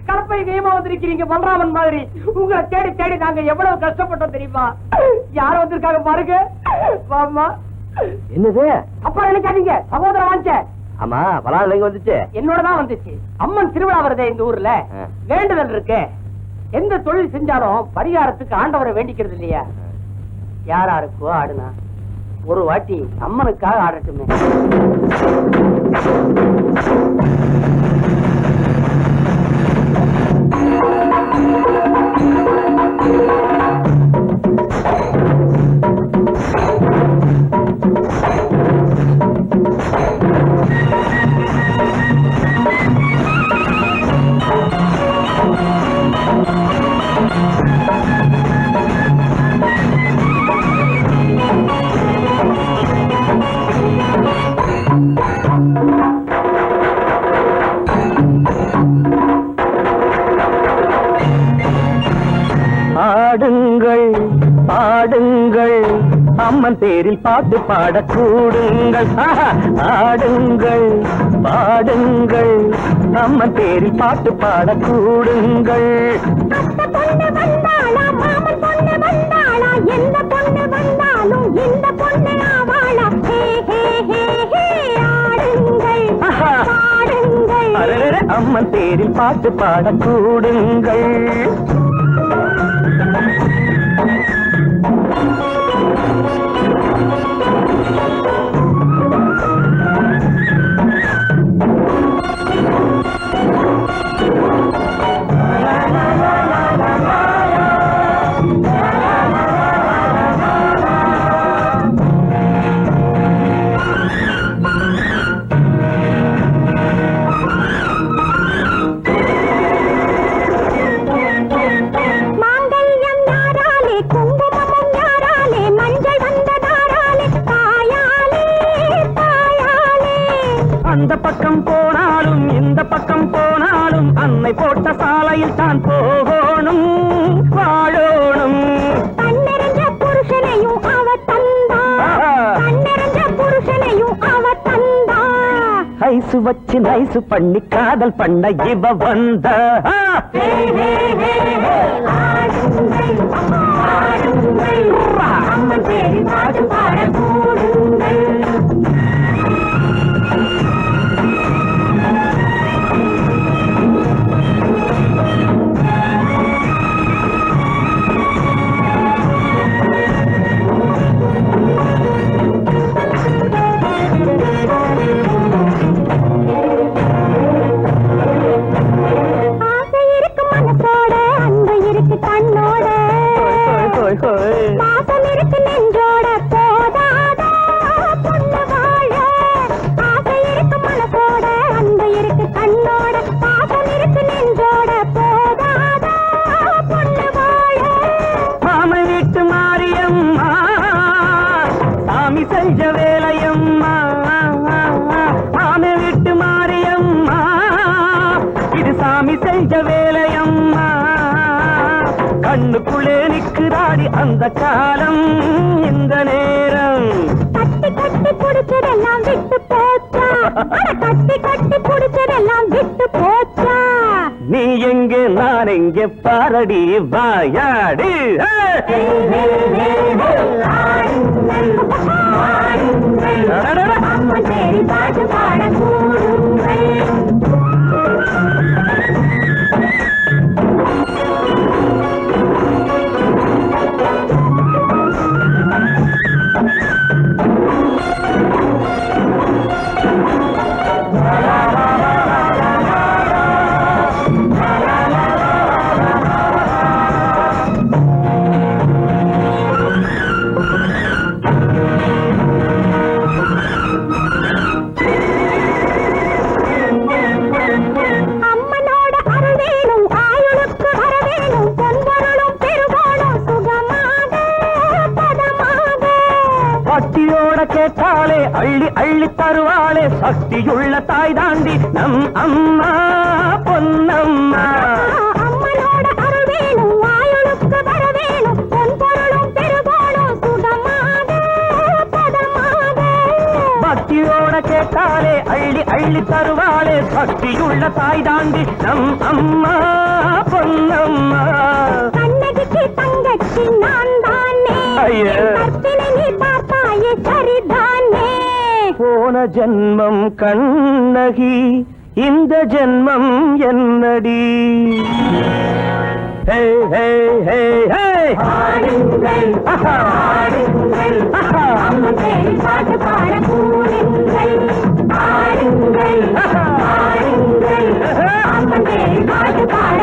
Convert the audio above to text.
கலப்பை கையமா வந்திருக்கிறீங்க பலராமன் மாதிரி. உங்களை தேடி தேடி நாங்க எவ்வளவு கஷ்டப்பட்டோம் தெரியுமா? யார் வந்திருக்காங்க பாருங்க. வாமா. என்னது? அப்புறம் நினைக்காதீங்க, சகோதரன் வாங்க. ஆமா, பலால் எங்க வந்துச்சு? என்னோடதான் வந்துச்சு. அம்மன் திருவிழா வருதே இந்த ஊர்ல, வேண்டுதல் இருக்கு. எந்த தொழில் செஞ்சாலும் பரிகாரத்துக்கு ஆண்டவரை வேண்டிக்கிறது இல்லையா? யாராருக்கோ ஆடுனா ஒரு வாட்டி அம்மனுக்காக ஆடட்டுமே. ஆடுங்கள் பாடுங்கள், அம்மன் பேரில் பாட்டு பாட கூடுங்கள். ஆடுங்கள் பாடுங்கள், அம்மன் பேரில் பாட்டு பாட கூடுங்கள். அம்மன் பேரில் பாட்டு பாட கூடுங்கள். அந்த பக்கம் போனாலும் இந்த பக்கம் போனாலும் அன்னை போட்ட சாலையில் தான் போகணும், வாழணும். கண்ணெறிஞ்ச புருஷனையும் அவ தந்தா, கண்ணெறிஞ்ச புருஷனையும் அவ தந்தா. ஐசு வச்சு நைசு பண்ணி காதல் பண்ண இவ வந்த. அம்மன் பேரி பாட்டு பாட கூடுங்கள். பாசம் இருக்கு நெஞ்சோட போதாதா பொண்ணு வாழ. ஆசை இருக்கு மனசோட, அன்பு இருக்கு கண்ணோட. பாசம் இருக்கு நெஞ்சோட போதாதா பொண்ணு வாழ. மாம வீட்டு மாரியம்மா சாமி செஞ்ச வேலையம்மா. மாம வீட்டு மாரியம்மா இது சாமி செஞ்ச வேலையம்மா. கண்ணுக்குள்ளே நிற்கிறாடி அந்த காலம் இந்த நேரம். கட்டி கட்டி புடிச்சதெல்லாம் விட்டு போச்சா, கட்டி கட்டி புடிச்சதெல்லாம் விட்டு போச்சா. நீ எங்கே நான் எங்கே பாரடி வாயாடி. அம்மன் பேரி பாட்டு பாட கூடுங்கள். கேட்டாலே அள்ளி அள்ளி தருவாளே சக்தியுள்ள தாய் தாண்டி நம் அம்மா பொன்னம்மா. அம்மனோட அருள் வேணும், வாயுளுக்கு வர வேணும், பொன் பொருளும் பெருகோணும் சுகமாக பதமாக. பக்தியோட கேட்டாலே அள்ளி அள்ளி அள்ளி தருவாளே பக்தியுள்ள தாய் தாண்டி நம் அம்மா பொன்னம்மா. கண்ணகிக்கு தங்கச்சி நான் தானே, ஐயே. கற்பினை நீ பார்த்தாயே சரிதானே. போன ஜென்மம் கண்ணகி, இந்த ஜென்மம் என்னடி. ஹே ஹே ஹே ஹே ஆடுங்கள் ஆடுங்கள் அம்மன் பேரில் பாட்டு பாட கூடுங்கள். ஆடுங்கள் ஆடுங்கள் அம்மன் பேரில் பாட்டு பாட